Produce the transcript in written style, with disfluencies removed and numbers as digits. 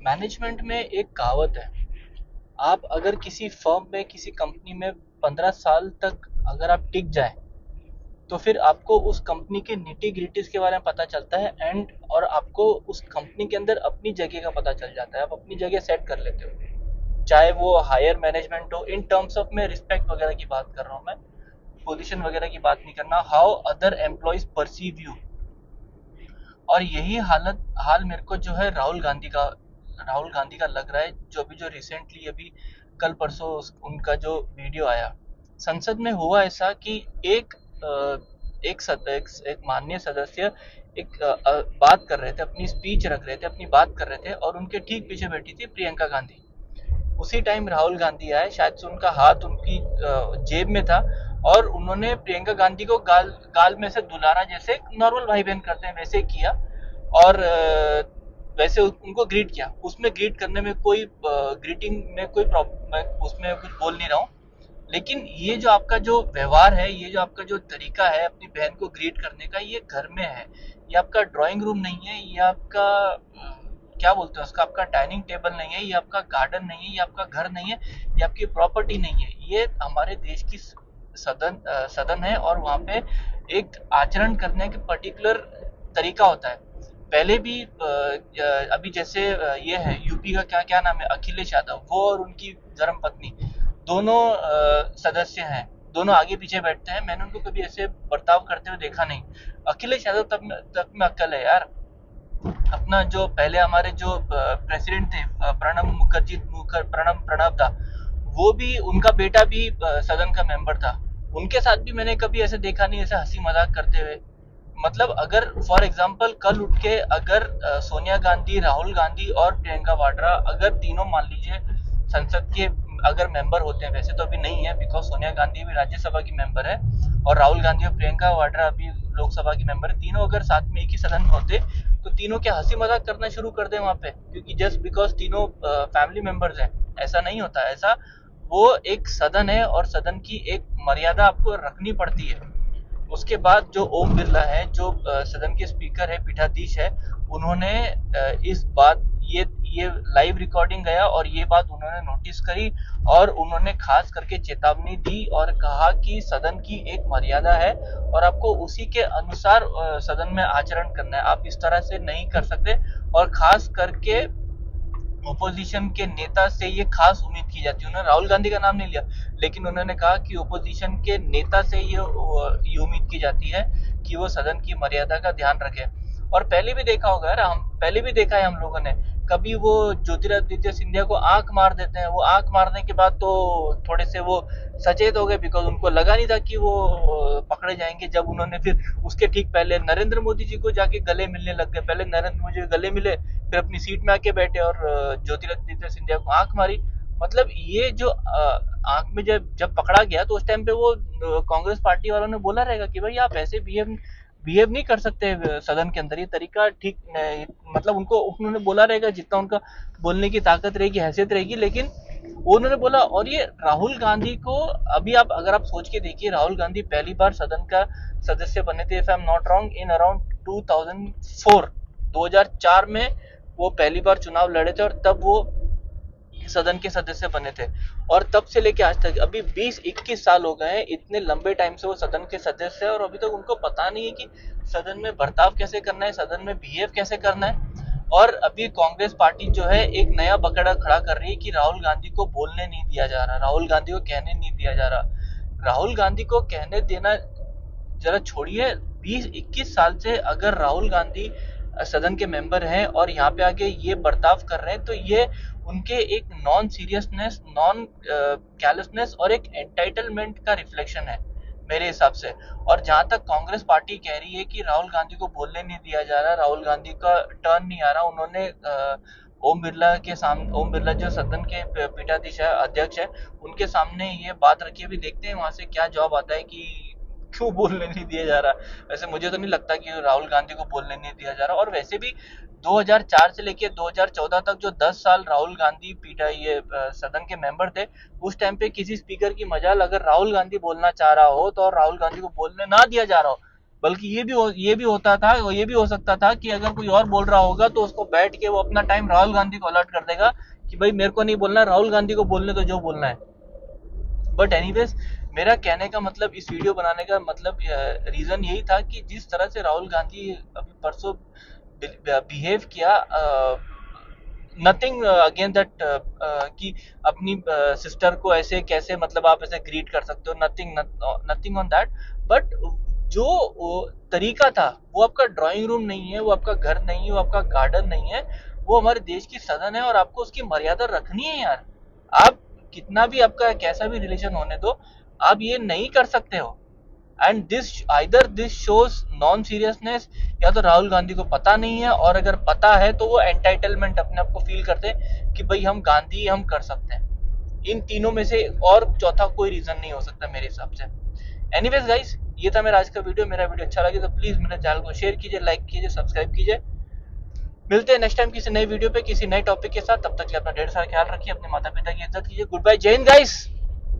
Management में एक कहावत है। आप अगर किसी फर्म में किसी कंपनी में 15 साल तक अगर आप टिक जाए तो फिर आपको उस कंपनी के निटी ग्रिटीज के बारे में पता चलता है एंड और आपको उस कंपनी के अंदर अपनी जगह का पता चल जाता है। आप अपनी जगह सेट कर लेते हो, चाहे वो हायर मैनेजमेंट हो, इन टर्म्स ऑफ में रिस्पेक्ट वगैरह की बात कर रहा हूँ मैं, पोजीशन वगैरह की बात नहीं करना। How other employees perceive you. और यही हाल मेरे को जो है राहुल गांधी का लग रहा है। जो रिसेंटली अभी कल परसों उनका जो वीडियो आया संसद में हुआ ऐसा कि एक एक माननीय सदस्य बात कर रहे थे, अपनी स्पीच रख रहे थे, अपनी बात कर रहे थे और उनके ठीक पीछे बैठी थी प्रियंका गांधी। उसी टाइम राहुल गांधी आए, शायद से उनका हाथ उनकी जेब में था और उन्होंने प्रियंका गांधी को गाल गाल में से दुलारा, जैसे नॉर्मल भाई बहन करते हैं वैसे किया और वैसे उनको ग्रीट किया। उसमें ग्रीट करने में कोई ग्रीटिंग में कोई प्रॉब्लम, मैं उसमें कुछ बोल नहीं रहा हूँ। लेकिन ये जो आपका जो व्यवहार है, ये जो आपका जो तरीका है अपनी बहन को ग्रीट करने का, ये घर में है। ये आपका ड्राइंग रूम नहीं है, ये आपका क्या बोलते हैं उसका, आपका डाइनिंग टेबल नहीं है, ये आपका गार्डन नहीं है, ये आपका घर नहीं है, ये आपकी प्रॉपर्टी नहीं है। ये हमारे देश की सदन है और वहाँ पे एक आचरण करने के पर्टिकुलर तरीका होता है। पहले भी अभी जैसे ये है यूपी का क्या क्या नाम है, अखिलेश यादव, वो और उनकी धर्म पत्नी दोनों सदस्य हैं, दोनों आगे पीछे बैठते हैं। मैंने उनको कभी ऐसे बर्ताव करते हुए देखा नहीं। अखिलेश यादव तक में अक्ल है यार। अपना जो पहले हमारे जो प्रेसिडेंट थे प्रणब दा, वो भी उनका बेटा भी सदन का मेंबर था। उनके साथ भी मैंने कभी ऐसे देखा नहीं, ऐसे हंसी मजाक करते हुए। मतलब अगर फॉर एग्जाम्पल कल उठ के अगर सोनिया गांधी, राहुल गांधी और प्रियंका वाड्रा अगर तीनों मान लीजिए संसद के अगर मेंबर होते हैं, वैसे तो अभी नहीं है बिकॉज सोनिया गांधी भी राज्यसभा की मेंबर है और राहुल गांधी और प्रियंका वाड्रा अभी लोकसभा की मेंबर है, तीनों अगर साथ में एक ही सदन में होते तो तीनों क्या हंसी मजाक करना शुरू कर दे वहां पे, क्योंकि जस्ट बिकॉज तीनों फैमिली मेंबर्स हैं। ऐसा नहीं होता। ऐसा वो एक सदन है और सदन की एक मर्यादा आपको रखनी पड़ती है। उसके बाद जो ओम बिरला है, जो सदन के स्पीकर है, पीठाधीश है, उन्होंने इस बात ये लाइव रिकॉर्डिंग गया और ये बात उन्होंने नोटिस करी और उन्होंने खास करके चेतावनी दी और कहा कि सदन की एक मर्यादा है और आपको उसी के अनुसार सदन में आचरण करना है। आप इस तरह से नहीं कर सकते। और खास करके ओपोजिशन के नेता से ये खास उम्मीद की जाती है। उन्होंने राहुल गांधी का नाम नहीं लिया, लेकिन उन्होंने कहा कि ओपोजिशन के नेता से ये उम्मीद की जाती है कि वो सदन की मर्यादा का ध्यान रखे। और पहले भी देखा होगा यार, हम पहले भी देखा है हम लोगों ने, कभी वो ज्योतिरादित्य सिंधिया को आंख मार देते हैं, वो आंख मारने के बाद तो थोड़े से वो सचेत हो गए बिकॉज उनको लगा नहीं था कि वो पकड़े जाएंगे। जब उन्होंने फिर उसके ठीक पहले नरेंद्र मोदी जी को जाके गले मिलने लग गए, पहले नरेंद्र मोदी गले मिले, फिर अपनी सीट में आके बैठे और ज्योतिरादित्य सिंधिया को आंख मारी। मतलब ये जो आंख में जब जब पकड़ा गया तो उस टाइम पे वो कांग्रेस पार्टी वालों ने बोला रहेगा कि भाई आप ऐसे बिहेव नहीं कर सकते सदन के अंदर, ये तरीका ठीक नहीं। मतलब उनको उन्होंने बोला रहेगा जितना उनका बोलने की ताकत रहेगी, हैसियत रहेगी, लेकिन उन्होंने बोला। और ये राहुल गांधी को अभी आप अगर आप सोच के देखिए, राहुल गांधी पहली बार सदन का सदस्य बने थे if I am not wrong in around 2004, 2004 में वो पहली बार चुनाव लड़े थे और तब वो सदन के सदस्य बने थे। और तब से लेके आज तक अभी 20-21 साल हो गए हैं, इतने लंबे टाइम से वो सदन के सदस्य है और अभी तक उनको पता नहीं है कि सदन में बर्ताव कैसे करना है, सदन में बिहेव कैसे करना है। और अभी कांग्रेस पार्टी जो है एक नया बकड़ा खड़ा कर रही है कि राहुल गांधी को बोलने नहीं दिया जा रहा, राहुल गांधी को कहने नहीं दिया जा रहा। राहुल गांधी को कहने देना जरा छोड़िए, 20-21 साल से अगर राहुल गांधी सदन के मेंबर हैं और यहाँ पे आके ये बर्ताव कर रहे हैं तो ये उनके एक नॉन सीरियसनेस, नॉन कैलसनेस और एक एंटाइटलमेंट का रिफ्लेक्शन है मेरे हिसाब से। और जहां तक कांग्रेस पार्टी कह रही है कि राहुल गांधी को बोलने नहीं दिया जा रहा, राहुल गांधी का टर्न नहीं आ रहा, उन्होंने ओम बिरला के सामने, ओम बिरला जो सदन के पीठाधीश है, अध्यक्ष है, उनके सामने ये बात रखी। अभी देखते हैं वहां से क्या जवाब आता है कि क्यों बोलने नहीं दिया जा रहा। वैसे मुझे तो नहीं लगता कि राहुल गांधी को बोलने नहीं दिया जा रहा। और वैसे भी 2004 से लेके 2014 तक जो 10 साल राहुल गांधी पीटा ये सदन के मेंबर थे, उस टाइम पे किसी स्पीकर की मजाल अगर राहुल गांधी बोलना चाह रहा हो तो और राहुल गांधी को बोलने ना दिया जा रहा हो बल्कि ये भी होता था, ये भी हो सकता था कि अगर कोई और बोल रहा होगा तो उसको बैठ के वो अपना टाइम राहुल गांधी को अलॉट कर देगा कि भाई मेरे को नहीं बोलना, राहुल गांधी को बोलने तो जो बोलना है। बट एनीवेज, मेरा कहने का मतलब, इस वीडियो बनाने का मतलब रीजन यही था कि जिस तरह से राहुल गांधी अभी परसों बिहेव किया, नथिंग अगेंस्ट दैट, कि अपनी सिस्टर को ऐसे कैसे, मतलब आप ऐसे ग्रीट कर सकते हो, नथिंग ऑन दैट। बट जो वो तरीका था, वो आपका ड्राइंग रूम नहीं है, वो आपका घर नहीं है, वो आपका गार्डन नहीं है, वो हमारे देश की सदन है और आपको उसकी मर्यादा रखनी है यार। आप कितना भी आपका कैसा भी रिलेशन होने दो, आप ये नहीं कर सकते हो। And this shows non seriousness, या तो राहुल गांधी को पता नहीं है, और अगर पता है तो वो एंटाइटलमेंट अपने आप को फील करते हैं कि भाई हम गांधी हम कर सकते हैं। इन तीनों में से और चौथा कोई रीजन नहीं हो सकता मेरे हिसाब से। एनीवेज गाइस, ये था मेरा आज का वीडियो। मेरा वीडियो अच्छा लगे तो प्लीज मेरे चैनल को शेयर कीजिए, लाइक कीजिए, सब्सक्राइब कीजिए। मिलते हैं नेक्स्ट टाइम किसी नई वीडियो पे, किसी नए टॉपिक के साथ। तब तक के लिए अपना ढेर सारा ख्याल रखिए, अपने माता पिता की इज्जत कीजिए। गुड बाय, जय हिंद गाइस।